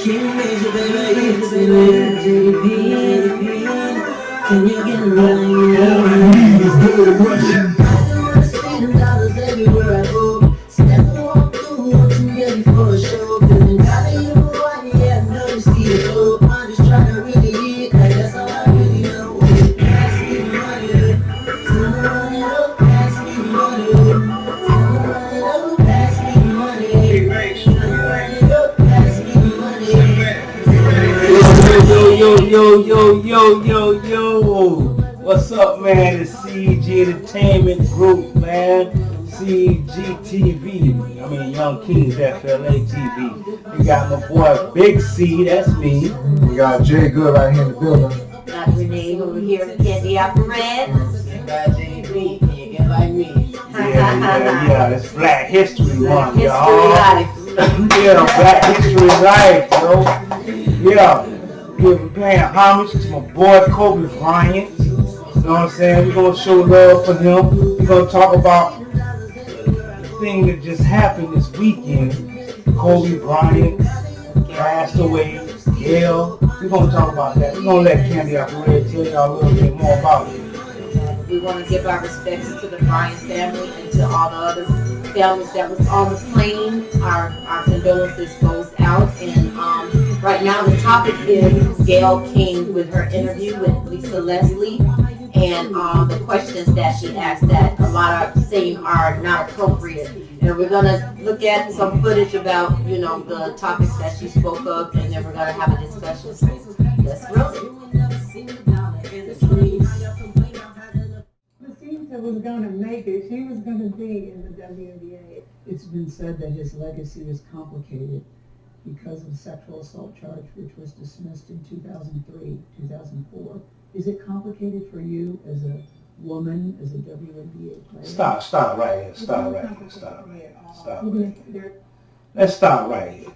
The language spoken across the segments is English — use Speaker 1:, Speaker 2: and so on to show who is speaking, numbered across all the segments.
Speaker 1: King Maejor, baby, it's SinBad JDP. Can you get running? I don't wanna see them dollars everywhere I go. Step walk through, want you ready for a show. Feeling kinda you one, yeah, I know you see it go. I'm just trying to really eat, like that's all I really know. Pass me the money, turn around and up, pass me the money. Turn around and up, pass me the money. Turn around and up, pass me the money.
Speaker 2: Yo. What's up, man? It's CG Entertainment Group, man. CGTV. I mean, Young Kings FLA TV. We got my boy Big C, that's me.
Speaker 3: We got J.Gooden right here in the building.
Speaker 4: Got Renee over here, Candy Apple Red.
Speaker 1: SinBad JDP, can you get like me?
Speaker 2: Yeah. It's Black History Month,
Speaker 4: History
Speaker 2: y'all.
Speaker 4: Life.
Speaker 2: Yeah, Black History Life, yo. Yeah. We're paying homage to my boy Kobe Bryant. You know what I'm saying? We're going to show love for him. We're going to talk about the thing that just happened this weekend. Kobe Bryant passed away. Gayle. We're going to talk about that. We're going to let Candy Apple Red tell y'all a little bit more about it.
Speaker 4: We want to give our respects to the Bryant family and to all the other families that was on the plane. Our condolences goes out. And right now the topic is Gayle King with her interview with Lisa Leslie. And the questions that she asked that a lot are saying are not appropriate. And we're going to look at some footage about, you know, the topics that she spoke of, and then we're going to have a discussion. So let's roll it.
Speaker 5: Was going to make it. She was going to be in the WNBA. It's been said that his legacy is complicated because of the sexual assault charge, which was dismissed in 2003, 2004. Is it complicated for you as a woman, as a WNBA player?
Speaker 2: Stop right here. Let's stop right here.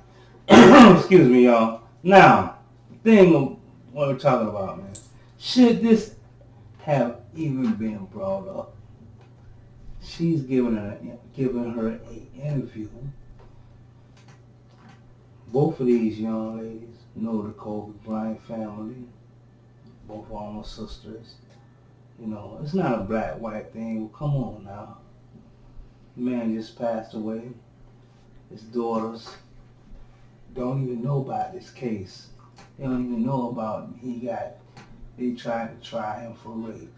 Speaker 2: Excuse me, y'all. Now, the thing of what we're talking about, man. Should this have even been brought up? She's given her an interview. Both of these young ladies know the Kobe Bryant family. Both are my sisters. You know, it's not a black-white thing. Well, come on now. The man just passed away. His daughters don't even know about this case. They don't even know about they tried to try him for rape.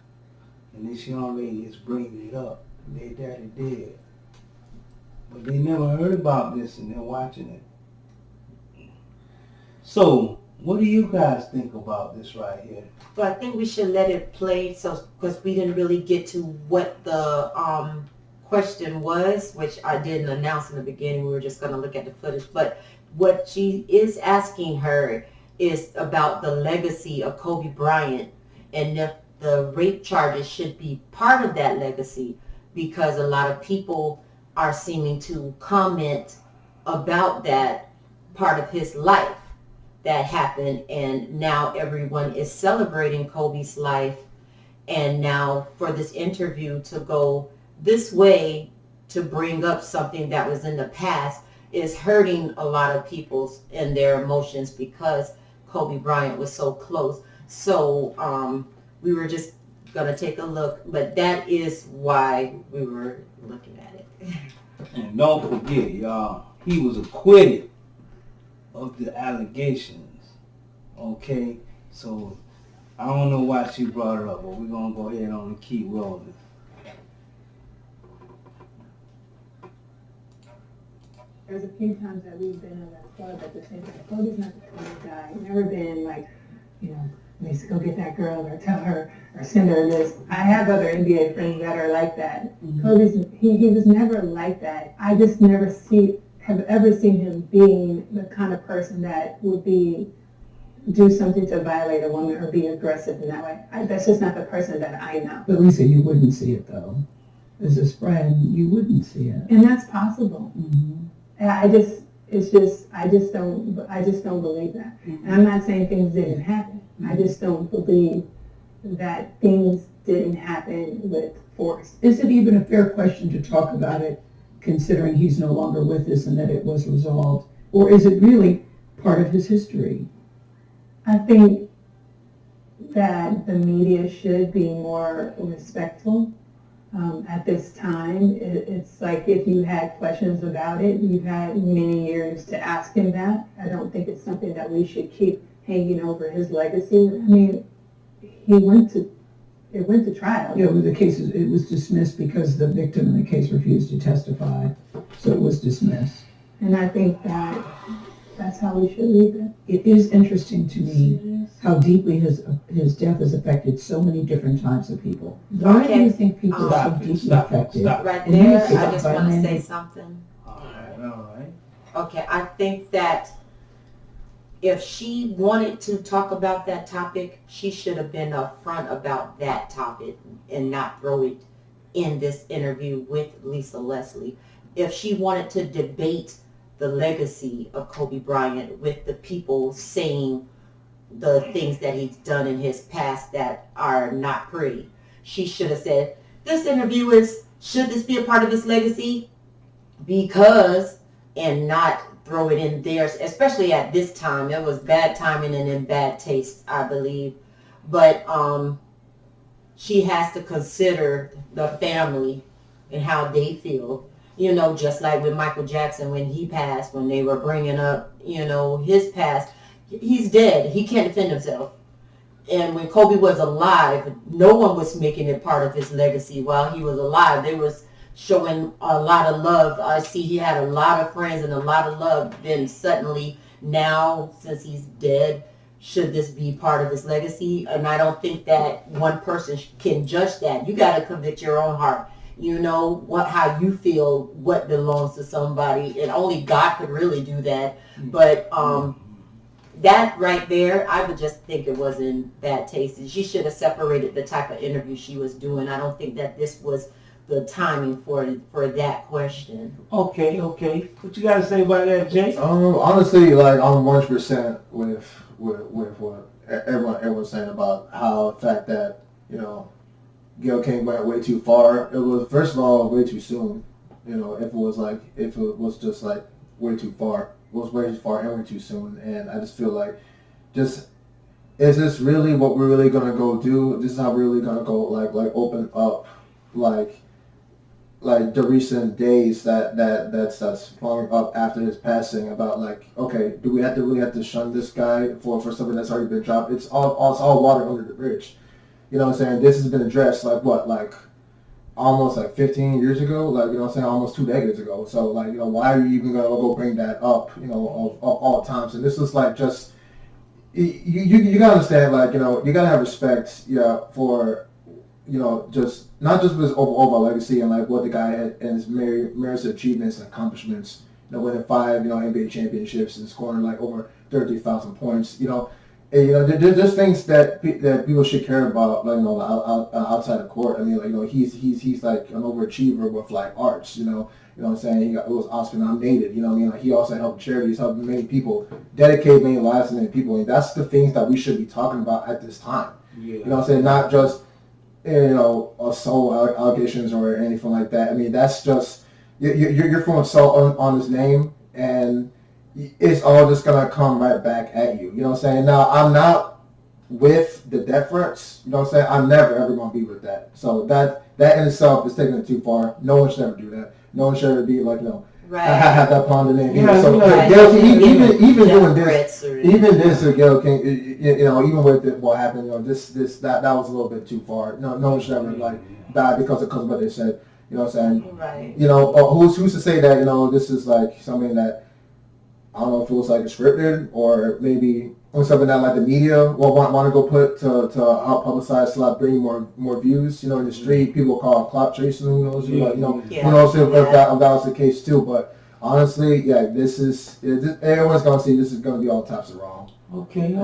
Speaker 2: And this young lady is bringing it up. Their daddy did. But they never heard about this and they're watching it. So, what do you guys think about this right here?
Speaker 4: Well, I think we should let it play, because we didn't really get to what the question was, which I didn't announce in the beginning. We were just going to look at the footage. But what she is asking her is about the legacy of Kobe Bryant, and if the rape charges should be part of that legacy, because a lot of people are seeming to comment about that part of his life that happened, and now everyone is celebrating Kobe's life, and now for this interview to go this way to bring up something that was in the past is hurting a lot of people and their emotions, because Kobe Bryant was so close. So we were just going to take a look, but that is why we were looking at it.
Speaker 2: And don't forget, y'all, he was acquitted of the allegations. Okay? So I don't know why she brought it up, but we're going to go ahead on and keep rolling.
Speaker 5: There's a few times that we've been in that club at the same time. Kobe's not the kind of guy. Never been like, you know, needs to go get that girl or tell her or send her this. I have other NBA friends that are like that. Mm-hmm. Kobe's, he was never like that. I just never have ever seen him being the kind of person that would do something to violate a woman or be aggressive in that way. That's just not the person that I know.
Speaker 6: But Lisa, you wouldn't see it though. As his friend, you wouldn't see it.
Speaker 5: And that's possible.
Speaker 6: Mm-hmm.
Speaker 5: I just don't believe that. Mm-hmm. And I'm not saying things didn't happen. Mm-hmm. I just don't believe that things didn't happen with force.
Speaker 6: Is it even a fair question to talk about it, considering he's no longer with us and that it was resolved? Or is it really part of his history.
Speaker 5: I think that the media should be more respectful. At this time, it's like if you had questions about it, you've had many years to ask him that. I don't think it's something that we should keep hanging over his legacy. I mean, it went to trial.
Speaker 6: Yeah, it was dismissed because the victim in the case refused to testify, so it was dismissed.
Speaker 5: And I think that's how we should leave it.
Speaker 6: It is interesting to me how deeply his death has affected so many different types of people. Why do you think people are so deeply affected?
Speaker 4: Right
Speaker 6: And you
Speaker 4: there,
Speaker 6: say
Speaker 4: I just want to
Speaker 6: Bryant-
Speaker 4: say something.
Speaker 2: All right.
Speaker 4: Okay, I think that if she wanted to talk about that topic, she should have been upfront about that topic and not throw it in this interview with Lisa Leslie. If she wanted to debate the legacy of Kobe Bryant with the people saying the things that he's done in his past that are not pretty, she should have said, this interview should this be a part of his legacy? Because, and not throw it in there, especially at this time. It was bad timing and in bad taste, I believe. But she has to consider the family and how they feel. You know, just like with Michael Jackson when he passed, when they were bringing up, you know, his past. He's dead. He can't defend himself. And when Kobe was alive, no one was making it part of his legacy while he was alive. They was showing a lot of love. I see he had a lot of friends and a lot of love. Then suddenly now, since he's dead, should this be part of his legacy? And I don't think that one person can judge that. You got to convict your own heart. You know how you feel, what belongs to somebody, and only God could really do that. But that right there, I would just think it was in bad taste. And she should have separated the type of interview she was doing. I don't think that this was the timing for that question.
Speaker 2: Okay. What you got to say about that, Jay?
Speaker 3: Honestly, like I'm 100% with what everyone's saying about how the fact that Gayle King went way too far. It was, first of all, way too soon. If it was just like way too far, it was way too far and way too soon. And I just feel like, is this really what we're really gonna go do? This is how we're really gonna go like open up like the recent days that's following up after his passing about like, okay, do we really have to shun this guy for something that's already been dropped? It's all water under the bridge. You know what I'm saying? This has been addressed almost 15 years ago, almost 2 decades ago. So why are you even gonna go bring that up, of all times? And this is just, you gotta understand, you gotta have respect, for, just not just for his overall legacy and what the guy had and his merits, achievements, and accomplishments. Winning 5, NBA championships and scoring over 30,000 points. There's things that people should care about, outside of court. I mean, he's like an overachiever with arts. You know what I'm saying? It was Oscar nominated. You know what I mean? He also helped charities, helped many people, dedicated many lives to many people. And that's the things that we should be talking about at this time.
Speaker 2: Yeah.
Speaker 3: You know what I'm saying? Not just assault allegations or anything like that. I mean, that's just you're throwing salt on his name, and it's all just gonna come right back at you. You know what I'm saying? Now, I'm not with the deference. You know what I'm saying? I'm never ever gonna be with that. So that in itself is taking it too far. No one should ever do that. No one should ever be
Speaker 4: Right.
Speaker 3: have that pond name.
Speaker 2: Yeah,
Speaker 3: So
Speaker 4: right.
Speaker 3: Gayle King, even doing
Speaker 4: Threats
Speaker 3: this,
Speaker 4: or
Speaker 3: even this with Gayle King, even with what happened, that was a little bit too far. No one should ever die because of what they said. You know what I'm saying?
Speaker 4: Right.
Speaker 3: Who's to say that this is something that, I don't know if it was scripted or maybe something that the media want to go put to help publicize to bring more views. In the street, people call it clout chasing. Who knows? Who knows if that was the case too? But honestly, everyone's gonna see this is gonna be all types of wrong.
Speaker 2: Okay.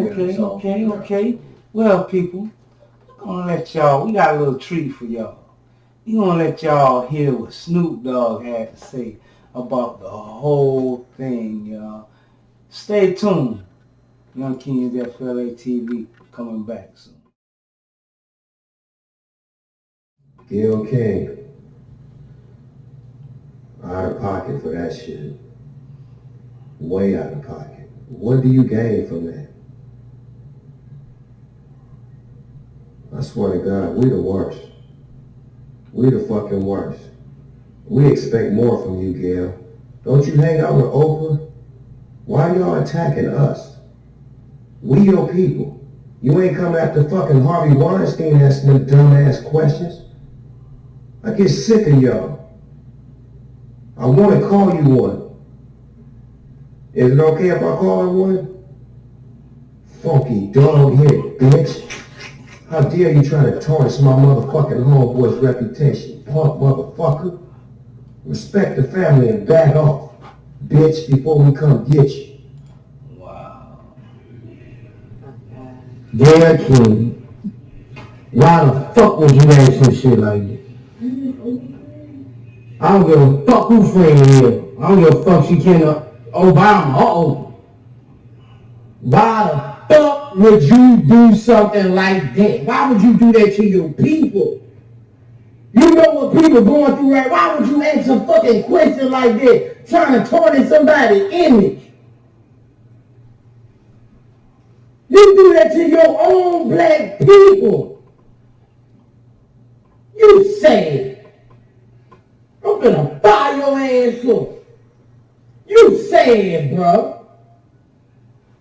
Speaker 2: Well, people, I'm gonna let y'all. We got a little treat for y'all. We gonna let y'all hear what Snoop Dogg had to say about the whole thing, y'all. Stay tuned. Young Kings FLA TV coming back soon.
Speaker 7: Gayle King, out of pocket for that shit. Way out of pocket. What do you gain from that? I swear to God, we the worst. We the fucking worst. We expect more from you, Gayle. Don't you hang out with Oprah? Why are y'all attacking us? We your people. You ain't come after fucking Harvey Weinstein asking them dumbass questions. I get sick of y'all. I want to call you one. Is it okay if I call her one? Funky dog head, bitch. How dare you try to tarnish my motherfucking homeboy's reputation, punk motherfucker. Respect the family and back off, bitch, before we come get you.
Speaker 2: Wow.
Speaker 1: Gayle King, why the fuck would you ask some shit like that? I don't give a fuck who friend is. I don't give a fuck she can Obama. Uh-oh. Why the fuck would you do something like that? Why would you do that to your people? You know what people going through, right? Why would you ask a fucking question like that, trying to tarnish somebody's image? You do that to your own black people. You sad. I'm gonna fire your ass up. You sad, bro.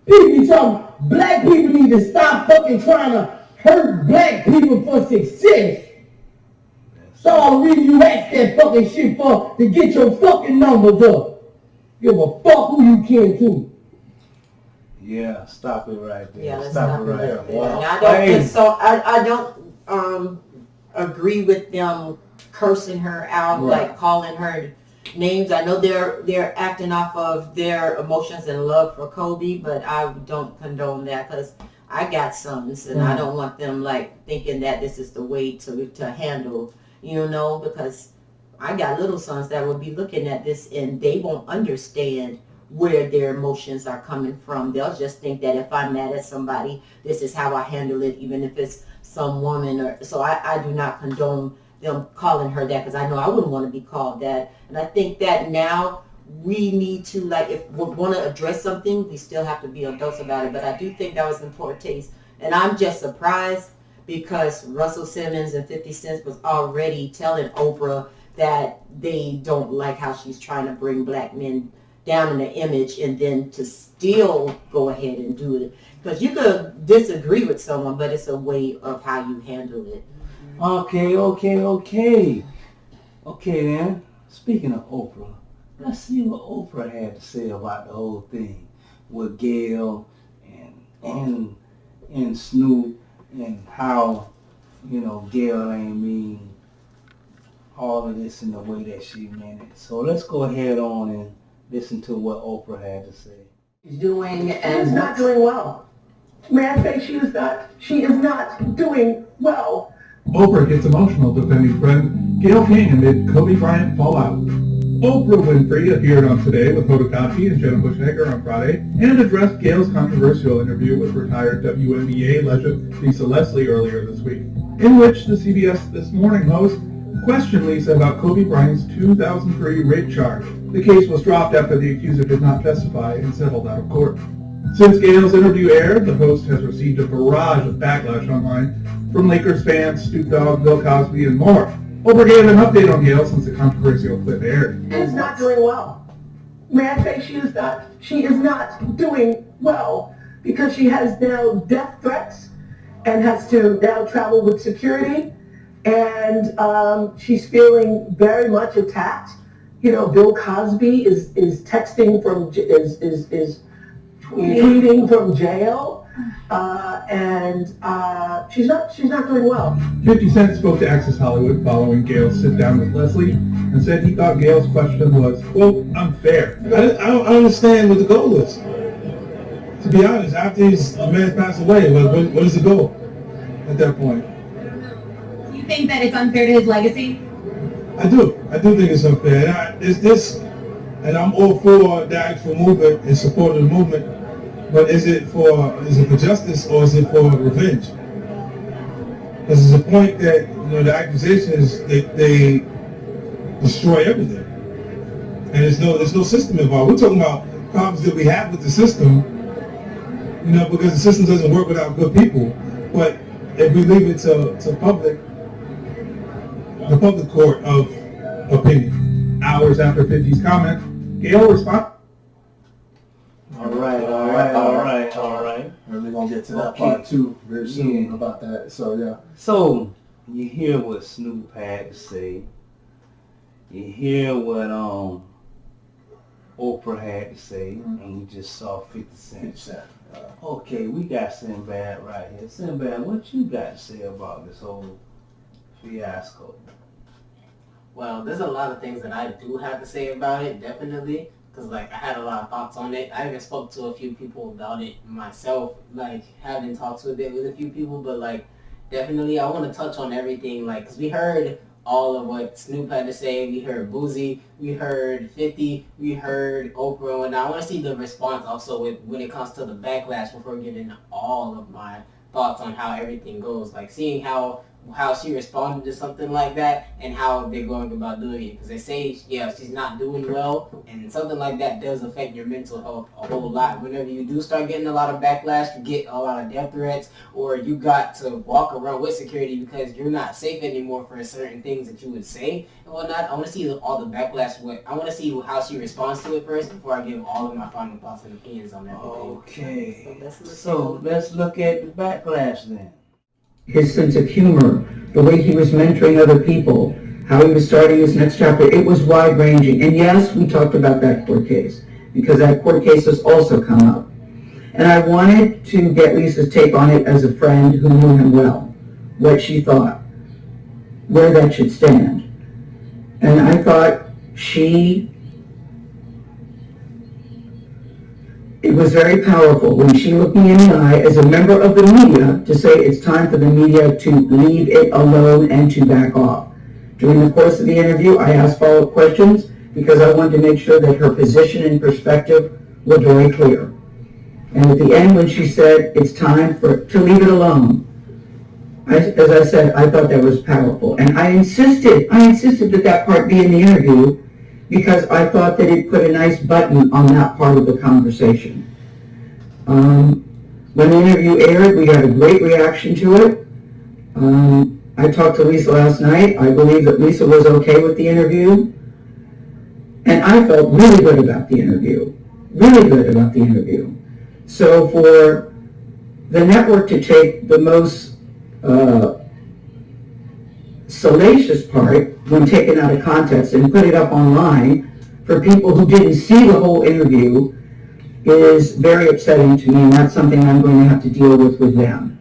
Speaker 1: People be talking, black people need to stop fucking trying to hurt black people for success. That's all the reason you ask that fucking shit for, to get your fucking numbers up. Give a fuck who you can to.
Speaker 2: Yeah, stop it right there.
Speaker 4: Yeah, let's
Speaker 2: stop it
Speaker 4: it
Speaker 2: right
Speaker 4: there.
Speaker 2: there. Wow.
Speaker 4: And I don't think so. I don't agree with them cursing her out, like calling her names. I know they're acting off of their emotions and love for Kobe, but I don't condone that because I got sons and I don't want them like thinking that this is the way to handle, you know, because I got little sons that will be looking at this and they won't understand where their emotions are coming from. They'll just think that if I'm mad at somebody, this is how I handle it, even if it's some woman. Or so I do not condone them calling her that because I know I wouldn't want to be called that. And I think that now we need to, like, if we want to address something, we still have to be adults about it. But I do think that was in poor taste. And I'm just surprised because Russell Simmons and 50 Cent was already telling Oprah that they don't like how she's trying to bring black men down in the image, and then to still go ahead and do it. Because you could disagree with someone, but it's a way of how you handle it.
Speaker 2: Okay then. Speaking of Oprah, let's see what Oprah had to say about the whole thing with Gayle and Snoop, and how, you know, Gayle ain't mean all of this in the way that she meant it. So let's go ahead on and listen to what Oprah had to say.
Speaker 6: She's doing and not doing well. May I say she is not doing well.
Speaker 8: Oprah gets emotional defending friend Gayle King amid Kobe Bryant fallout. Oprah Winfrey appeared on Today with Hoda Kotb and Jenna Bush Hager on Friday and addressed Gayle's controversial interview with retired WNBA legend Lisa Leslie earlier this week, in which the CBS This Morning host questioned Lisa about Kobe Bryant's 2003 rape charge. The case was dropped after the accuser did not testify and settled out of court. Since Gayle's interview aired, the host has received a barrage of backlash online from Lakers fans, Snoop Dogg, Bill Cosby, and more. Oprah gave an update on Gayle since the controversial clip aired.
Speaker 6: Is not doing well. May I say she is not doing well because she has now death threats and has to now travel with security, and she's feeling very much attacked. You know, Bill Cosby is texting from is tweeting from jail, and she's not doing well.
Speaker 8: 50 Cent spoke to Access Hollywood following Gayle's sit-down with Leslie and said he thought Gayle's question was, quote, unfair.
Speaker 9: I don't understand what the goal is. To be honest, after the man passed away, what is the goal at that point?
Speaker 10: Do you think that it's unfair to his legacy?
Speaker 9: I do think it's unfair. And I'm all for the actual movement and support of the movement. But is it for justice or is it for revenge? Because there's a point that, you know, the accusation is that they destroy everything, and there's no system involved. We're talking about problems that we have with the system, You know, because the system doesn't work without good people. But if we leave it to the public court of opinion, hours after 50's comment, Gayle responded.
Speaker 2: All right.
Speaker 3: And we're gonna get to that part too very soon about that. So yeah.
Speaker 2: So you hear what Snoop had to say. You hear what Oprah had to say, and we just saw 50 Cent. Okay, we got SinBad right here. SinBad, what you got to say about this whole fiasco?
Speaker 11: Well, there's a lot of things that I do have to say about it, definitely, because, like, I had a lot of thoughts on it. I even spoke to a few people about it myself, like, having talks with a few people, but, like, definitely I want to touch on everything, like, because we heard all of what Snoop had to say. We heard Boozy, we heard 50, we heard Oprah, and I want to see the response also when it comes to the backlash before giving all of my thoughts on how everything goes. Like seeing how she responded to something like that and how they're going about doing it. Because they say, yeah, she's not doing well, and something like that does affect your mental health a whole lot. Whenever you do start getting a lot of backlash, you get a lot of death threats, or you got to walk around with security because you're not safe anymore for certain things that you would say and whatnot. I want to see all the backlash. I want to see how she responds to it first before I give all of my final thoughts and opinions on everything.
Speaker 2: Okay, so let's look at the backlash then.
Speaker 12: His sense of humor, the way he was mentoring other people, how he was starting his next chapter, it was wide-ranging. And yes, we talked about that court case, because that court case has also come up. And I wanted to get Lisa's take on it as a friend who knew him well, what she thought, where that should stand. And I thought it was very powerful when she looked me in the eye as a member of the media to say it's time for the media to leave it alone and to back off. During the course of the interview, I asked follow-up questions because I wanted to make sure that her position and perspective were very clear. And at the end, when she said it's time to leave it alone, as I said, I thought that was powerful. And I insisted that part be in the interview because I thought that it put a nice button on that part of the conversation. When the interview aired, we got a great reaction to it. I talked to Lisa last night. I believe that Lisa was okay with the interview. And I felt really good about the interview. So for the network to take the most salacious part when taken out of context and put it up online for people who didn't see the whole interview is very upsetting to me, and that's something I'm going to have to deal with them.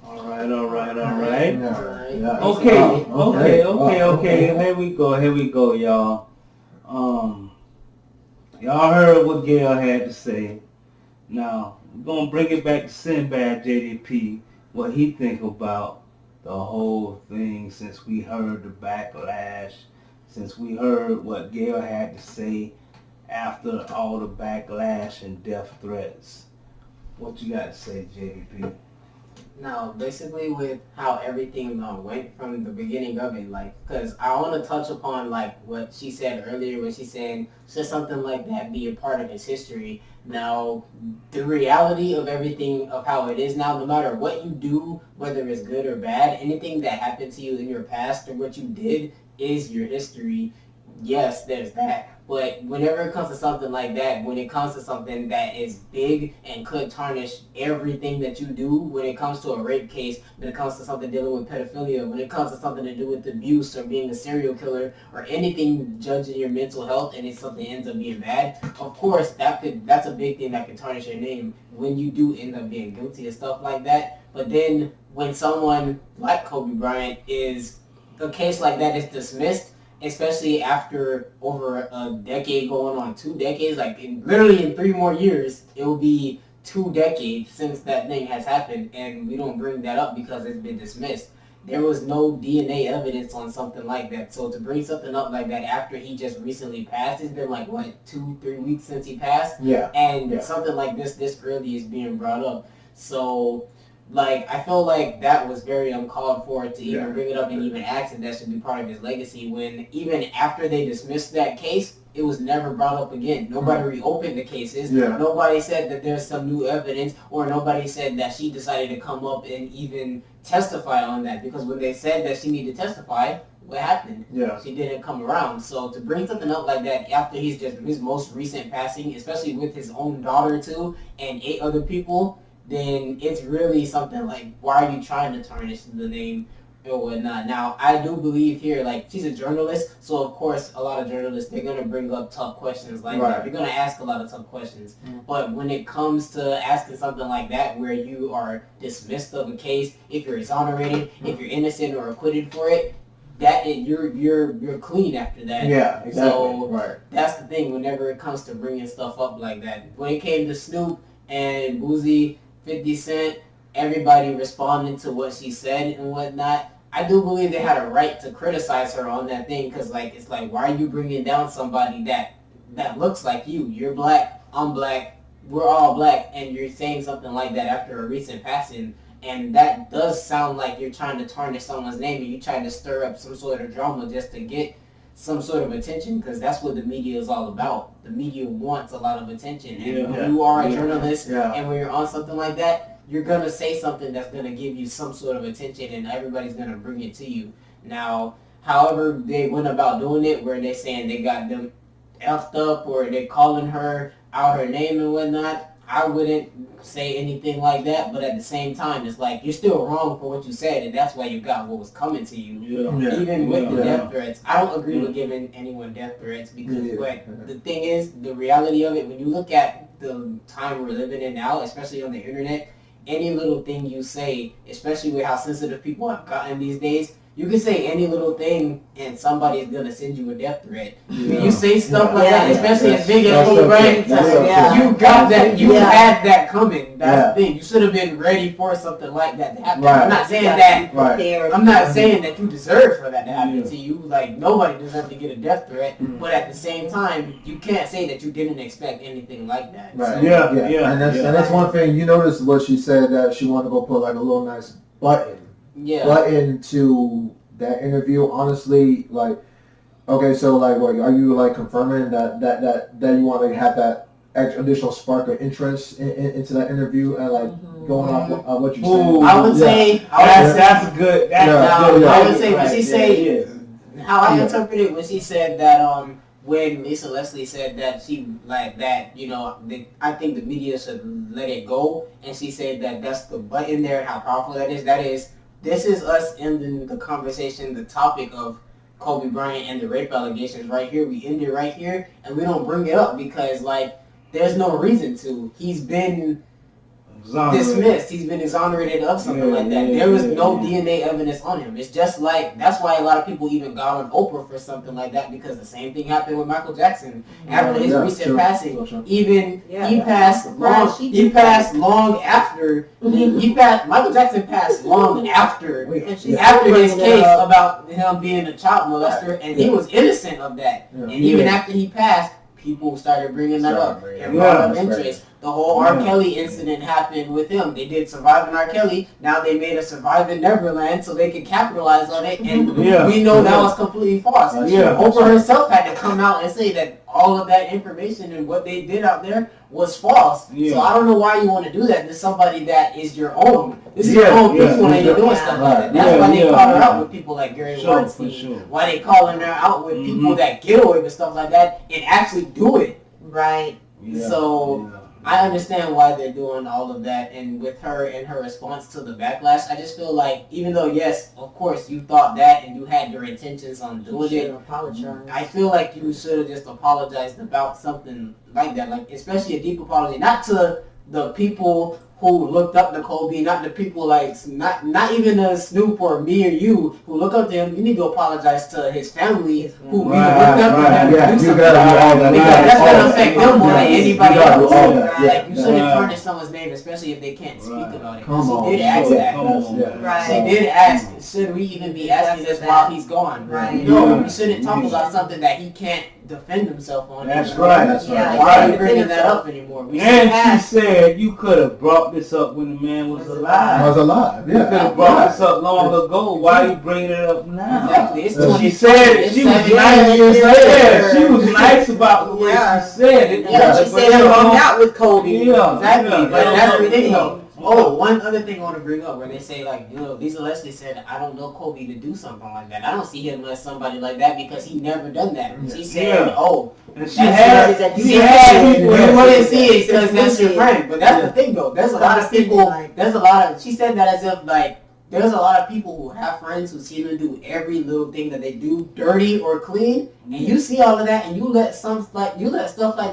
Speaker 2: All right.
Speaker 3: Yeah.
Speaker 2: Okay. Here we go, y'all. Y'all heard what Gayle had to say. Now, we're going to bring it back to SinBad JDP, what he think about the whole thing since we heard the backlash, since we heard what Gayle had to say after all the backlash and death threats. What you got to say, JDP?
Speaker 11: Now, basically with how everything went from the beginning of it, like, because I want to touch upon, like, what she said earlier when she said, should something like that be a part of his history? Now, the reality of everything, of how it is now, no matter what you do, whether it's good or bad, anything that happened to you in your past or what you did is your history. Yes, there's that. But whenever it comes to something like that, when it comes to something that is big and could tarnish everything that you do, when it comes to a rape case, when it comes to something dealing with pedophilia, when it comes to something to do with abuse or being a serial killer or anything judging your mental health and if something ends up being bad, of course that's a big thing that could tarnish your name when you do end up being guilty of stuff like that. But then when someone like Kobe Bryant is, a case like that is dismissed, especially after over a decade going on 2 decades, like literally in 3 more years, it will be 2 decades since that thing has happened, and we don't bring that up because it's been dismissed. There was no DNA evidence on something like that, so to bring something up like that after he just recently passed, it's been like, what, 2-3 weeks since he passed?
Speaker 3: Yeah.
Speaker 11: And something like this early is being brought up. So, like, I feel like that was very uncalled for to even bring it up and even ask if that should be part of his legacy when even after they dismissed that case, it was never brought up again. Nobody reopened the cases.
Speaker 3: Yeah.
Speaker 11: Nobody said that there's some new evidence, or nobody said that she decided to come up and even testify on that. Because when they said that she needed to testify, what happened?
Speaker 3: Yeah.
Speaker 11: She didn't come around. So to bring something up like that after his most recent passing, especially with his own daughter too, and 8 other people, then it's really something like, why are you trying to tarnish the name or whatnot? Now, I do believe here, like, she's a journalist, so of course a lot of journalists, they're going to bring up tough questions like that. They're going to ask a lot of tough questions. But when it comes to asking something like that where you are dismissed of a case, if you're exonerated, if you're innocent or acquitted for it, you're clean after that.
Speaker 3: Yeah, exactly.
Speaker 11: So that's the thing whenever it comes to bringing stuff up like that. When it came to Snoop and Boosie, 50 Cent, everybody responded to what she said and whatnot. I do believe they had a right to criticize her on that thing, because like, it's like, why are you bringing down somebody that looks like you? You're black, I'm black, we're all black, and you're saying something like that after a recent passing. And that does sound like you're trying to tarnish someone's name, and you're trying to stir up some sort of drama just to get some sort of attention, because that's what the media is all about. The media wants a lot of attention. And when you are a journalist, and when you're on something like that, you're going to say something that's going to give you some sort of attention, and everybody's going to bring it to you. Now, however they went about doing it, where they're saying they got them effed up, or they're calling her out her name and whatnot, I wouldn't say anything like that, but at the same time, it's like, you're still wrong for what you said, and that's why you got what was coming to you. Even with the death threats. I don't agree with giving anyone death threats, because but the thing is, the reality of it, when you look at the time we're living in now, especially on the internet, any little thing you say, especially with how sensitive people have gotten these days, you can say any little thing and somebody's going to send you a death threat. When you say stuff like that, especially as big as Kobe Bryant, you got that, you had that coming. That's the thing. You should have been ready for something like that to happen. I'm not saying that, I'm not saying that you deserve for that to happen to you. Like, nobody deserves to get a death threat, but at the same time, you can't say that you didn't expect anything like that.
Speaker 3: Right.
Speaker 11: So,
Speaker 3: And that's one thing. You noticed what she said, that she wanted to go put like a little nice button to that interview. Honestly, like, okay, so like, what are you like confirming that you want to have that additional spark of interest into that interview, and like going off what you said?
Speaker 11: I would say that's a good. I would say when she said, how I interpreted when she said that when Lisa Leslie said that she like that, you know, I think the media should let it go, and she said that that's the button there, how powerful that is. That is. This is us ending the conversation, the topic of Kobe Bryant and the rape allegations right here. We end it right here, and we don't bring it up because, like, there's no reason to. He's been dismissed. He's been exonerated of something like that. There was no DNA evidence on him. It's just like, that's why a lot of people even got on Oprah for something like that, because the same thing happened with Michael Jackson after his recent passing. Even he passed long. He passed long after. Michael Jackson passed long after his case about him being a child molester, and he was innocent of that. And even after he passed, people started bringing that up and brought up interest. The whole R. Kelly incident happened with him. They did Surviving R. Kelly. Now they made a Surviving Neverland so they could capitalize on it. And we know that was completely false. Oprah herself had to come out and say that all of that information and what they did out there was false. So I don't know why you want to do that to somebody that is your own. This is your own people, and you're doing stuff like that. That's why they call her out with people like Gary Weinstein. Why they calling her out with people that get away with stuff like that and actually do it.
Speaker 4: Right.
Speaker 11: So I understand why they're doing all of that, and with her and her response to the backlash, I just feel like, even though, yes, of course, you thought that and you had your intentions on doing it, I feel like you should have just apologized about something like that, like, especially a deep apology, not to the people who looked up to Kobe, not the people like, not even Snoop or me or you who look up to him. You need to apologize to his family who looked up to him. Because that's going to affect them more than anybody else. Like, you shouldn't tarnish someone's name, especially if they can't speak about it. She did ask that. She did ask, should we even be asking this while he's gone? No, we shouldn't talk about something that he can't defend himself on.
Speaker 13: That's right.
Speaker 11: Why are you bringing that up anymore?
Speaker 13: And she said you could have brought
Speaker 2: brought this up when the man was
Speaker 3: I
Speaker 2: alive.
Speaker 3: was alive.
Speaker 2: You could
Speaker 3: Yeah.
Speaker 2: have brought this up long ago. Why you bringing it up now?
Speaker 11: Exactly. It's
Speaker 2: She
Speaker 11: 2020.
Speaker 2: said
Speaker 11: It's
Speaker 2: she was
Speaker 11: 7
Speaker 2: nice.
Speaker 11: years
Speaker 2: Yeah, she
Speaker 11: later.
Speaker 2: was nice about the way
Speaker 4: Yeah.
Speaker 2: she said it.
Speaker 4: Yeah, she said she hung out with Kobe.
Speaker 2: Yeah,
Speaker 11: Exactly,
Speaker 2: yeah,
Speaker 11: but
Speaker 2: yeah.
Speaker 11: that's the thing though. Oh, one other thing I want to bring up where they say like, you know, Lisa Leslie said, I don't know Kobe to do something like that. I don't see him as somebody like that because he never done that. She said,
Speaker 2: Yeah.
Speaker 11: oh,
Speaker 2: And she
Speaker 11: that's
Speaker 2: had
Speaker 11: because
Speaker 2: people
Speaker 11: you wouldn't see it because
Speaker 4: She
Speaker 11: that's your
Speaker 4: did.
Speaker 11: friend. But that's the thing though. There's a lot of people. There's a lot of. She said that as if like there's a lot of people who have friends who seem to do every little thing that they do dirty or clean, and you see all of that, and you let stuff like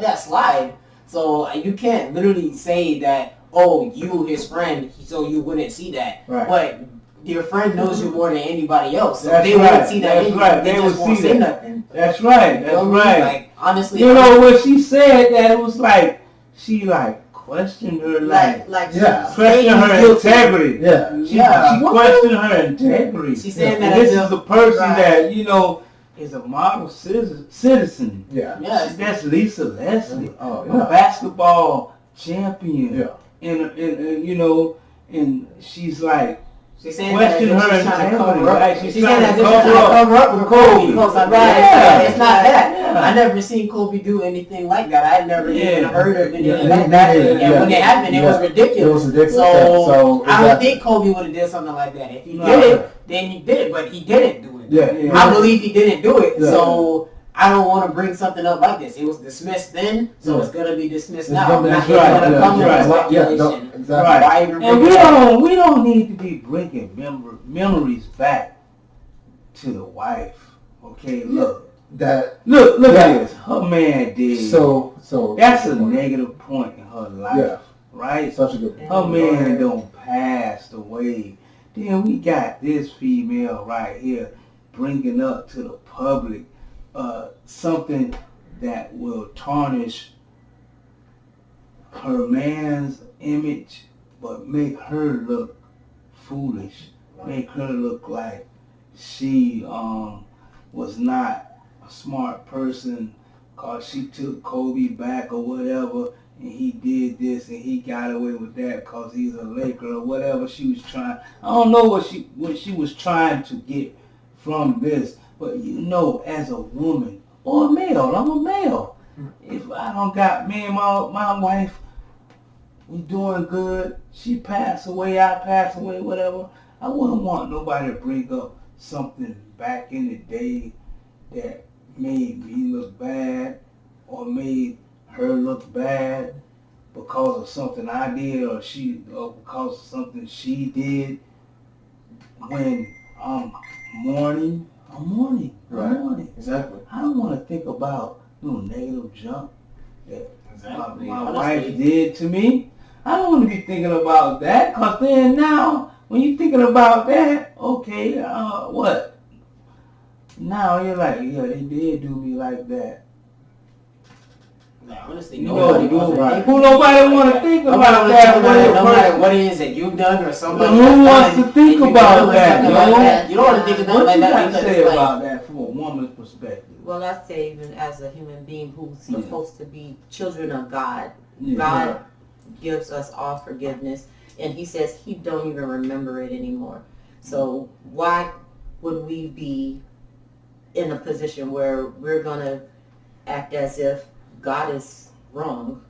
Speaker 11: that slide. So you can't literally say that, oh, you his friend, so you wouldn't see that.
Speaker 2: Right.
Speaker 11: But your friend knows you more than anybody else, so
Speaker 2: That's
Speaker 11: they
Speaker 2: right.
Speaker 11: wouldn't see that.
Speaker 2: That's right.
Speaker 11: They
Speaker 2: They
Speaker 11: just
Speaker 2: would
Speaker 11: won't
Speaker 2: see
Speaker 11: say
Speaker 2: that.
Speaker 11: nothing.
Speaker 2: That's right.
Speaker 11: You
Speaker 2: That's
Speaker 11: know what I
Speaker 2: right.
Speaker 11: mean? Like honestly,
Speaker 2: You know when she said that, it was like she like questioned her
Speaker 4: Like
Speaker 3: Yeah.
Speaker 2: questioned her
Speaker 4: guilty.
Speaker 2: integrity.
Speaker 3: Yeah.
Speaker 2: She questioned her integrity.
Speaker 11: She's saying
Speaker 2: And
Speaker 11: that
Speaker 2: this
Speaker 11: as
Speaker 2: is
Speaker 11: if-
Speaker 2: the person
Speaker 4: Right.
Speaker 2: that, you know, is a model citizen.
Speaker 3: Yeah.
Speaker 11: Yeah,
Speaker 2: That's Lisa Leslie,
Speaker 3: Oh,
Speaker 2: a
Speaker 3: yeah.
Speaker 2: basketball champion.
Speaker 3: Yeah.
Speaker 2: And you know, and she's like
Speaker 11: she's saying that as
Speaker 2: question
Speaker 11: if
Speaker 2: her
Speaker 11: she's trying to
Speaker 2: integrity.
Speaker 11: cover up.
Speaker 2: Right? She's
Speaker 11: She's
Speaker 2: trying
Speaker 11: saying
Speaker 2: to
Speaker 11: that as if she's trying to
Speaker 2: cover up
Speaker 11: with
Speaker 2: Kobe.
Speaker 11: Because I'm
Speaker 2: Yeah.
Speaker 11: it's not that.
Speaker 2: Yeah.
Speaker 11: I never seen Kobe do anything like that. I never even
Speaker 2: Yeah.
Speaker 11: heard of anything
Speaker 3: Yeah.
Speaker 11: like that. And
Speaker 3: Yeah.
Speaker 11: when it happened, it was
Speaker 3: Yeah.
Speaker 11: ridiculous.
Speaker 3: It was ridiculous.
Speaker 11: So,
Speaker 3: So,
Speaker 11: I don't
Speaker 3: exactly.
Speaker 11: think Kobe would have did something like that. If he
Speaker 2: No.
Speaker 11: did it, then he did it. But he didn't do it.
Speaker 3: Yeah.
Speaker 2: Yeah.
Speaker 11: I believe he didn't do it.
Speaker 3: Yeah.
Speaker 11: So I don't want to bring something up like this. It was dismissed then, so it's gonna be dismissed now.
Speaker 3: gonna be-
Speaker 11: Not
Speaker 3: that's right.
Speaker 11: gonna
Speaker 3: Yeah,
Speaker 11: come
Speaker 3: that's
Speaker 11: with
Speaker 3: right. Yeah, no,
Speaker 11: speculation.
Speaker 3: exactly.
Speaker 2: Right.
Speaker 11: Why even
Speaker 2: And
Speaker 11: bring
Speaker 2: we
Speaker 11: it up?
Speaker 2: we don't need to be bringing memories back to the wife. Okay, look
Speaker 3: That.
Speaker 2: at
Speaker 3: Yeah.
Speaker 2: this. Her man did.
Speaker 3: So.
Speaker 2: That's a negative point in her life,
Speaker 3: Yeah.
Speaker 2: right?
Speaker 3: Such a good point.
Speaker 2: Her man don't passed away. Then we got this female right here bringing up to the public something that will tarnish her man's image, but make her look foolish, make her look like she was not a smart person because she took Kobe back or whatever, and he did this and he got away with that because he's a Laker or whatever she was trying. I don't know what she was trying to get from this, but you know, as a woman or a male, I'm a male. If I don't got me and my wife, we doing good, she passed away, I passed away, whatever, I wouldn't want nobody to bring up something back in the day that made me look bad or made her look bad because of something I did or because of something she did. When I'm mourning.
Speaker 3: Right. Exactly.
Speaker 2: I don't want to think about no negative junk that
Speaker 11: Exactly.
Speaker 2: my wife did to me. I don't want to be thinking about that, because then now, when you're thinking about that, okay, what? Now you're like, yeah, they did do me like that.
Speaker 11: Like, honestly,
Speaker 2: You
Speaker 11: nobody
Speaker 2: know,
Speaker 11: wants to
Speaker 2: right.
Speaker 11: think
Speaker 2: Who nobody want to think
Speaker 11: Nobody
Speaker 2: about
Speaker 11: wants to
Speaker 2: that?
Speaker 11: think about it, no matter what it is that you've done or somebody
Speaker 2: Who
Speaker 11: has
Speaker 2: wants
Speaker 11: done,
Speaker 2: to think
Speaker 11: and you
Speaker 2: about
Speaker 11: don't
Speaker 2: that,
Speaker 11: think
Speaker 2: yo?
Speaker 11: about that. You don't want to think of nothing
Speaker 2: What
Speaker 11: like
Speaker 2: you
Speaker 11: that
Speaker 2: got to
Speaker 11: because
Speaker 2: say
Speaker 11: it's like,
Speaker 2: about that from a woman's perspective?
Speaker 4: Well, I say even as a human being who's supposed to be children of God,
Speaker 2: Yeah.
Speaker 4: God gives us all forgiveness, and he says he don't even remember it anymore. So why would we be in a position where we're going to act as if God is wrong?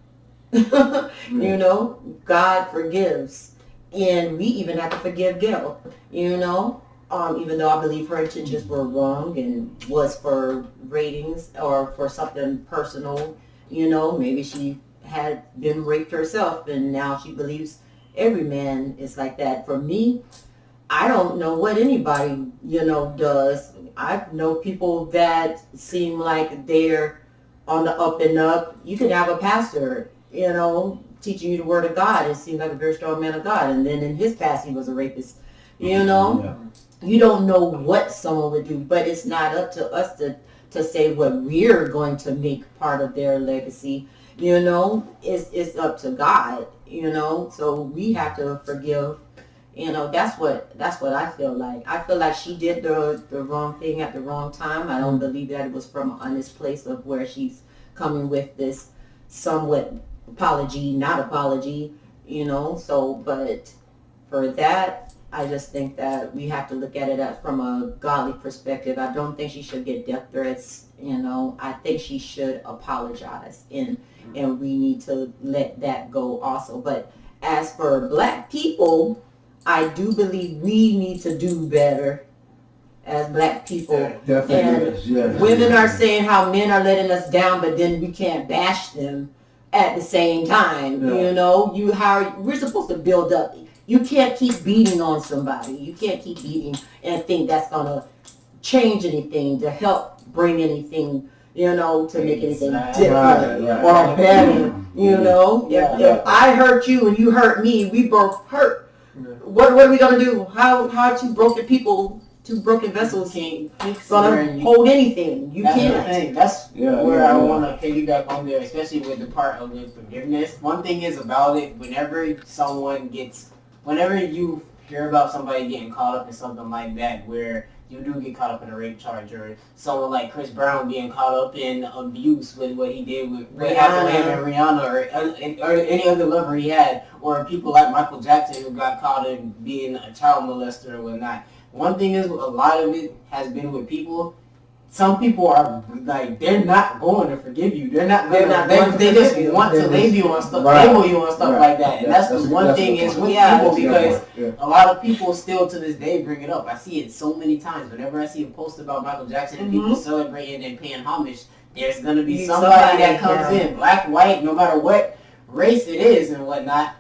Speaker 4: You know, God forgives, and we even have to forgive Gayle, you know? Even though I believe her intentions were wrong and was for ratings or for something personal, you know, maybe she had been raped herself and now she believes every man is like that. For me, I don't know what anybody, you know, does. I know people that seem like they're on the up and up. You could have a pastor, you know, teaching you the word of God and seems like a very strong man of God, and then in his past he was a rapist, you know?
Speaker 2: Yeah.
Speaker 4: You don't know what someone would do, but it's not up to us to say what we're going to make part of their legacy. You know, it's up to God, you know, so we have to forgive. You know, that's what I feel like. I feel like she did the wrong thing at the wrong time. I don't believe that it was from an honest place of where she's coming with this somewhat apology, not apology. you know. So, but for that, I just think that we have to look at it from a godly perspective. I don't think she should get death threats, you know. I think she should apologize, and we need to let that go also. But as for black people, I do believe we need to do better as black people. And women are saying how men are letting us down, but then we can't bash them at the same time. You know, we're supposed to build up. You can't keep beating on somebody. You can't keep beating and think that's gonna change anything, to help bring anything, you know, to make anything different or better. You know, if I hurt you and you hurt me, we both hurt. What are we gonna do? How two broken people, two broken vessels gonna hold anything? You can't.
Speaker 11: That's where I want to piggyback on there, especially with the part of the forgiveness. One thing is about it, whenever you hear about somebody getting caught up in something like that, where you do get caught up in a rape charge, or someone like Chris Brown being caught up in abuse with what he did with what happened to him and Rihanna, or any other lover he had, or people like Michael Jackson who got caught in being a child molester or whatnot. One thing is, a lot of it has been with people. Some people are like, they're not going to forgive you. They just want to label you on stuff, like that. And that's the one thing is with people, because a lot of people still to this day bring it up. I see it so many times. Whenever I see a post about Michael Jackson and people celebrating and paying homage, there's going to be somebody that comes in, black, white, no matter what race it is and whatnot.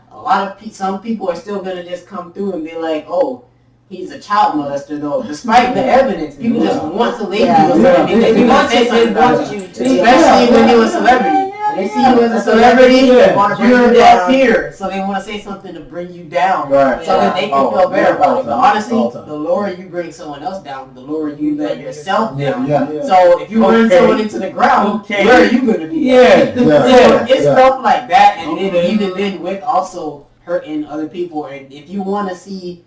Speaker 11: Some people are still going to just come through and be like, oh, he's a child molester, though. Despite the evidence, people just want to label you. They want to say something about you, especially when you're a celebrity. They see you as a celebrity, you're that peer, so they want to say something to bring you down, so that they can feel better about it. But honestly, the lower you bring someone else down, the lower you let yourself down. So if you run someone into the ground, where are you going to be? So it's stuff like that, and then even then with also hurting other people. And if you want to see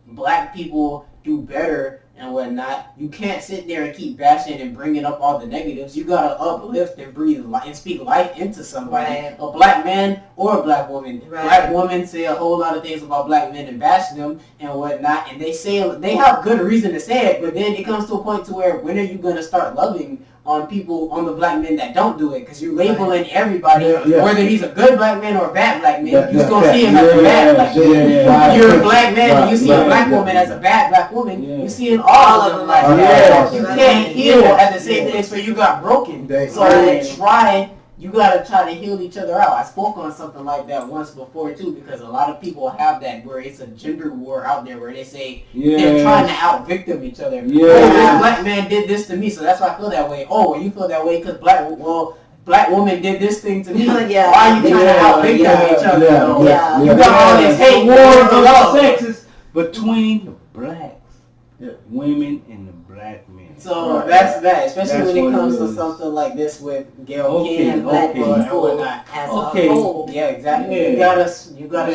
Speaker 11: black people do better and whatnot, you can't sit there and keep bashing and bringing up all the negatives. You gotta uplift and breathe and speak life into somebody, a black man or a black woman. Black women say a whole lot of things about black men and bash them and whatnot, and they have good reason to say it, but then it comes to a point to where, when are you gonna start loving on people, on the black men that don't do it? Because you're labeling everybody, whether he's a good black man or a bad black man, you're just gonna see him as a bad black man. You're a black man and you see a black woman as a bad black woman, you're seeing all of them like that. You can't heal at the same place where you got broken. So you gotta try to heal each other out. I spoke on something like that once before too, because a lot of people have that, where it's a gender war out there, where they say they're trying to out victim each other. Oh, this black man did this to me, so that's why I feel that way. Oh, you feel that way because black woman did this thing to me. Why are you trying to out victim each other? You got all this hate wars of all sexes
Speaker 2: between the blacks, women and the black men.
Speaker 11: So that's that, especially when it comes to something like this with Gayle King and black people as a whole. Yeah, exactly. You gotta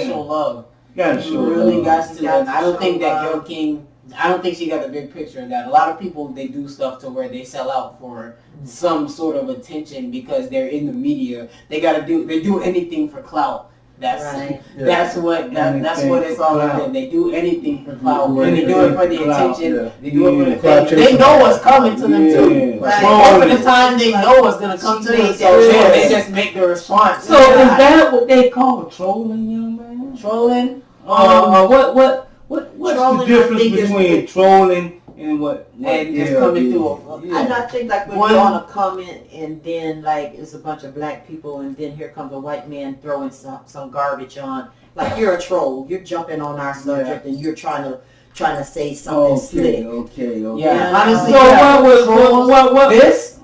Speaker 11: show love. You really got to. And I don't think that Gayle King, I don't think she got the big picture in that. A lot of people, they do stuff to where they sell out for some sort of attention because they're in the media. They do anything for clout. That's what it's all about. They do anything for clout. They do it for the attention. They do it for the fame. They know what's coming to them too. Most of the time, they know what's gonna come to them. So they just make the response.
Speaker 2: So is that what they call trolling, young man?
Speaker 11: Trolling?
Speaker 2: What's the difference between trolling and what?
Speaker 11: And just coming through.
Speaker 4: I not think like when you're on a comment and then like it's a bunch of black people and then here comes a white man throwing some garbage on. Like, you're a troll. You're jumping on our subject and you're trying to say something slick.
Speaker 11: Yeah. Honestly,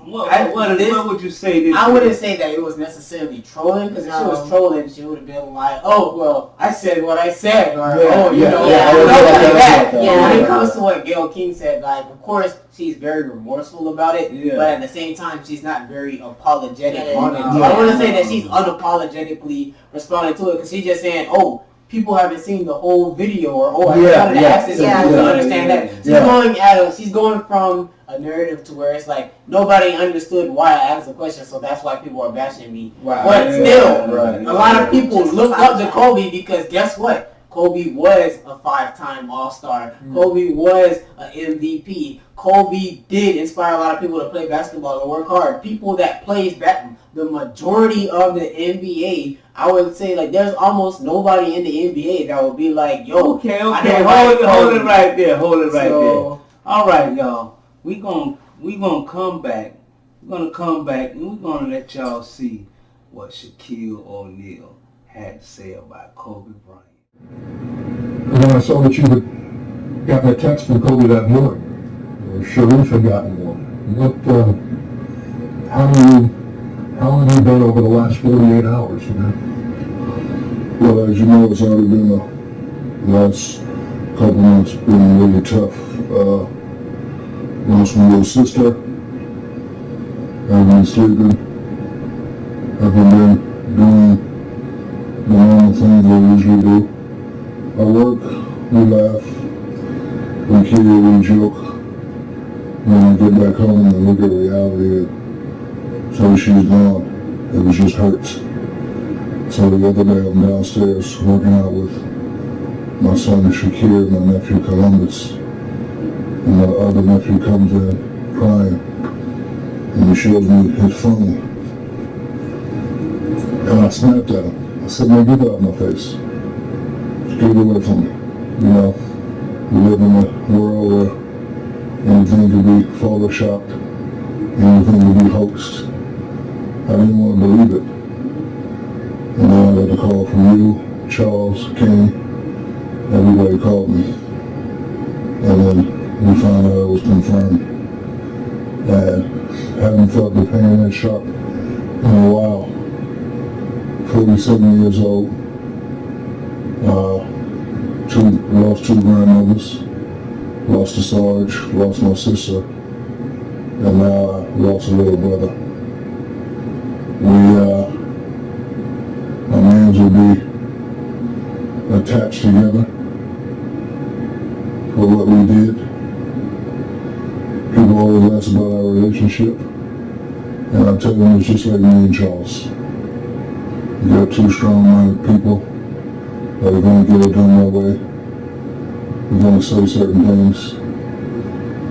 Speaker 2: what would you say this?
Speaker 11: I wouldn't say that it was necessarily trolling, because if she was trolling, she would have been like, oh, well, I said what I said, or, like that. When it comes to what Gayle King said, like, of course, she's very remorseful about it, but at the same time, she's not very apologetic on it. So I wouldn't say that she's unapologetically responding to it, because she's just saying, oh, people haven't seen the whole video, or I wanted to access to understand that. She's going from a a narrative to where it's like nobody understood why I asked the question, so that's why people are bashing me.
Speaker 2: Right.
Speaker 11: But still,
Speaker 2: Right.
Speaker 11: a lot of people look up to Kobe because guess what? Kobe was a 5-time All-Star. Kobe was an MVP. Kobe did inspire a lot of people to play basketball and work hard. People that plays the majority of the NBA, I would say like there's almost nobody in the NBA that would be like, yo,
Speaker 2: Okay, hold it right there. All right, y'all. We gonna come back. We're gonna come back and we're gonna let y'all see what Shaquille O'Neal had to say about Kobe Bryant.
Speaker 13: And then I saw that you had gotten a text from Kobe that morning, or Sharif had gotten one. How have you been over the last 48 hours?
Speaker 14: Well, as you know, it's already been the last couple months been really tough. Lost my little sister. I've been sleeping. Haven't been doing the normal things I usually do. I work, we laugh, we kid, we joke. When I get back home and look at reality, so she's gone. It was just hurts. So the other day I'm downstairs working out with my son Shakir, my nephew Columbus, and my other nephew comes in crying, and he shows me his phone. And I snapped at him. I said, man, get that out of my face. Get it away from me. You know, we live in a world where anything can be photoshopped, anything can be hoaxed. I didn't want to believe it. And then I got the call from you, Charles, King, everybody called me. And then we found out it was confirmed. And haven't felt the pain that sharp in a while. 47 years old. Lost two grandmothers, lost a Sarge, lost my sister, and now I lost a little brother. Our names will be attached together for what we did. People always ask about our relationship, and I tell them it's just like me and Charles. You got two strong-minded people that are going to get it done their way. We're going to say certain things.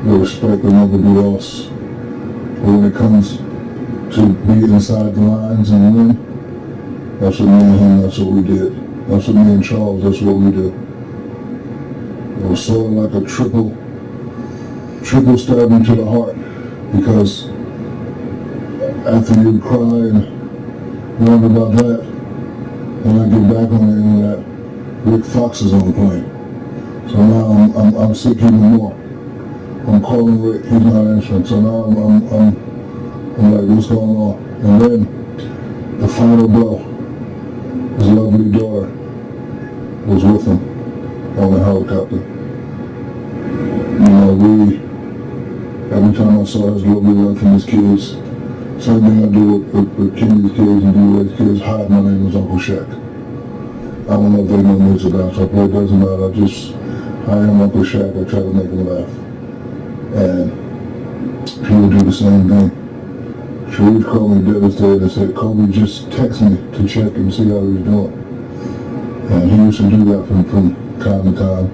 Speaker 14: The respect will never be lost. But when it comes to be inside the lines and win, that's what me and him, that's what we did. That's what me and Charles, that's what we do. It was sort of like a triple stabbing to the heart, because after you cry and wonder about that, and I get back on the internet, Rick Fox is on the plane. So now I'm sick even more. I'm calling Rick, he's not answering. So now I'm like, what's going on? And then the final blow, his lovely daughter was with him on the helicopter. You know, every time I saw his lovely wife and his kids, same thing I do with Kenny's kids and D-Ray's kids, hide my name as Uncle Shaq. I don't know if they know much about it, but it doesn't matter. I am Uncle Shaq, I try to make him laugh. And he would do the same thing. Sharif called me devastated and said, Kobe just text me to check and see how he was doing. And he used to do that from time to time.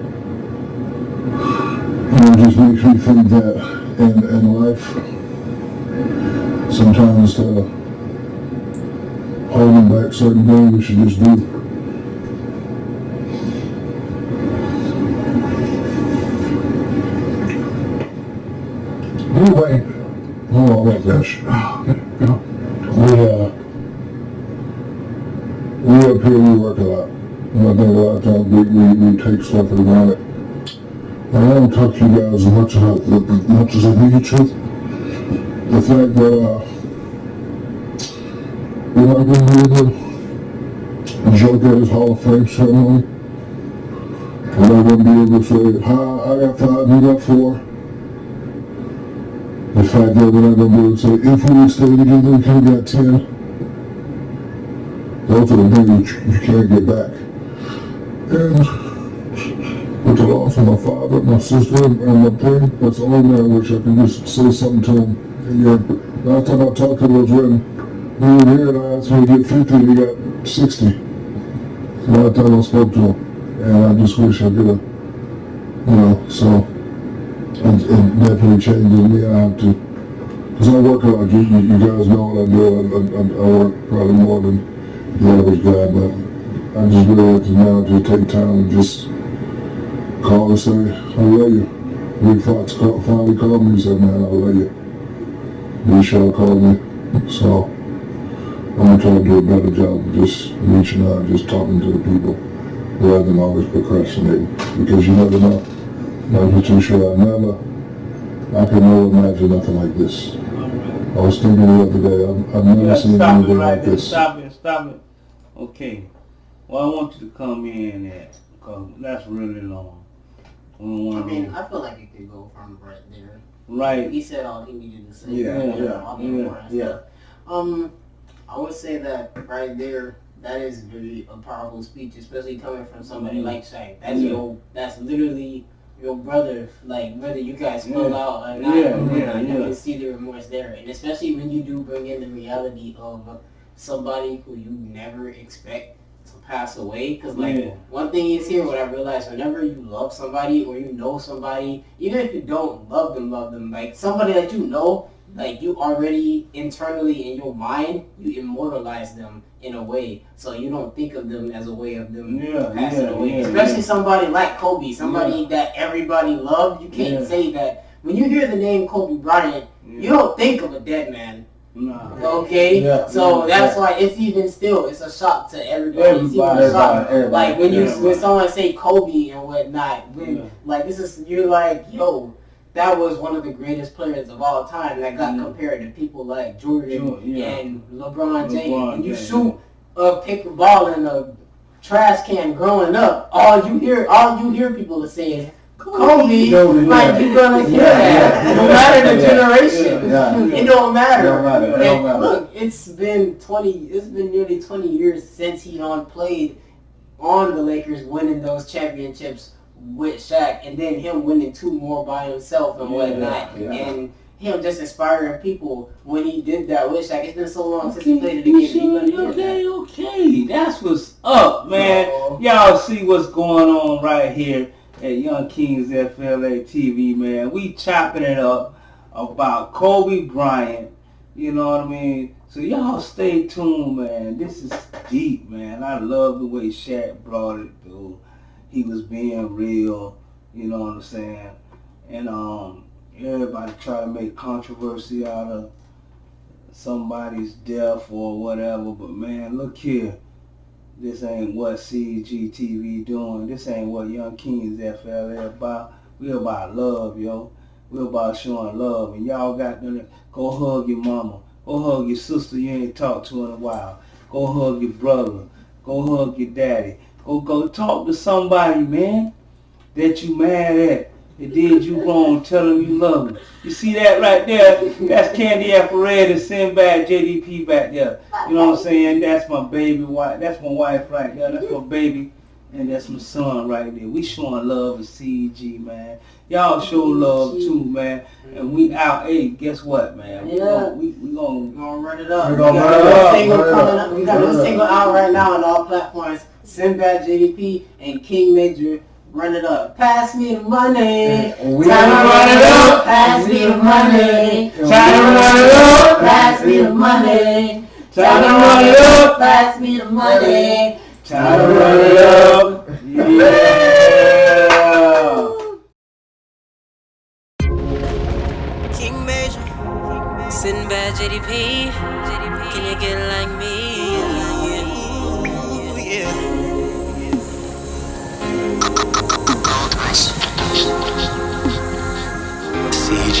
Speaker 14: And it just makes me think that in life, sometimes instead of holding back certain things, we should just do. Anyway, oh my gosh, we up here, we work a lot. And I think a lot of times we take stuff for granted. And I don't talk to you guys as much as I need to. The fact that we're not going to be able to joke at his Hall of Fame ceremony. We're not going to be able to say, I got 5, you got 4. The fact that we're not going to be able to say, if we stay together, we could have got 10. Those are the things you can't get back. And with the loss of my father, my sister, and my parents. That's the only man I wish I could just say something to him. And last time I talked to him was when we were here and I asked him to get 50 and he got 60. So last time I spoke to him. And I just wish I could have, so it definitely changes me. I have to, because I work a lot. You guys know what I do. I work probably more than the average guy, but I just really have to now just take time and just call and say, I love you. Big Fox finally called me and said, man, I love you. Big Shaw called me. So I'm going to try to do a better job of just reaching out, just talking to the people rather than always procrastinating. Because you never know. Like you're too sure I could never imagine nothing like this. I was thinking the other day, I've never seen anything like this.
Speaker 2: Stop it. Okay. Well, I want you to come in there, because that's really long.
Speaker 11: I feel like it could go from right there.
Speaker 2: Right.
Speaker 11: He said all he needed to say.
Speaker 2: Yeah.
Speaker 11: I would say that right there, that is really a powerful speech, especially coming from somebody like Shaq. That's literally your brother. Like, whether you guys pull out or not, you can see the remorse there. And especially when you do bring in the reality of somebody who you never expect to pass away. Because, one thing is here, what I realized, whenever you love somebody or you know somebody, even if you don't love them, like somebody that you know, like you already internally in your mind, you immortalize them in a way, so you don't think of them as a way of them passing away. Especially somebody like Kobe, somebody that everybody loved. You can't say that when you hear the name Kobe Bryant, you don't think of a dead man. Okay, so that's why it's even still, it's a shock to everybody. It's even a shock. Like when someone say Kobe and whatnot, like this is, you're like, yo, that was one of the greatest players of all time that got compared to people like Jordan and LeBron James. And you shoot a pick a ball in a trash can growing up, all you hear people say is Kobe. Like you're gonna hear that, no matter the generation. It don't matter. Look, it's been nearly 20 years since he played on the Lakers, winning those championships with Shaq, and then him winning 2 more by himself and whatnot, and him just inspiring people when he did that with Shaq. It's been so long since he played it again.
Speaker 2: Okay, that's what's up, man. Y'all see what's going on right here at Young Kings FLA TV, man. We chopping it up about Kobe Bryant, you know what I mean? So y'all stay tuned, man. This is deep, man. I love the way Shaq brought it through. He was being real, you know what I'm saying? And everybody try to make controversy out of somebody's death or whatever, but man, look here. This ain't what CGTV doing. This ain't what Young Kings FLA about. We about love, yo. We about showing love. And y'all got to go hug your mama. Go hug your sister you ain't talked to in a while. Go hug your brother. Go hug your daddy. Go talk to somebody, man, that you mad at. That did you wrong. Tell them you love them. You see that right there? That's Candy Red and SinBad JDP back there. You know what I'm saying? That's my baby wife. That's my wife right there. That's my baby. And that's my son right there. We showing love to CG, man. Y'all show love too, man. And we out. Hey, guess what, man? We gonna
Speaker 11: run it up.
Speaker 2: We gonna run it up.
Speaker 11: We got a single out right now on all platforms. SinBad JDP and King Maejor. Run it up. Pass me the money. Time to run it up. Pass me the money. Time to run it up. Pass me the money. Time to run it up. Pass me the money.
Speaker 2: Time to run it up. Yeah.
Speaker 1: King Maejor, SinBad JDP. Can you get like me?
Speaker 15: CG.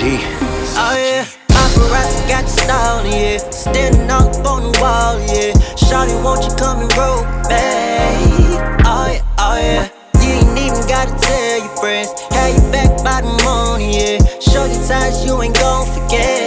Speaker 1: Oh yeah, paparazzi got your style, yeah. Standing up on the wall, yeah. Shawty, won't you come and roll, babe? Oh yeah, you ain't even gotta tell your friends. Have you back by the morning, yeah. Show your ties, you ain't gon' forget.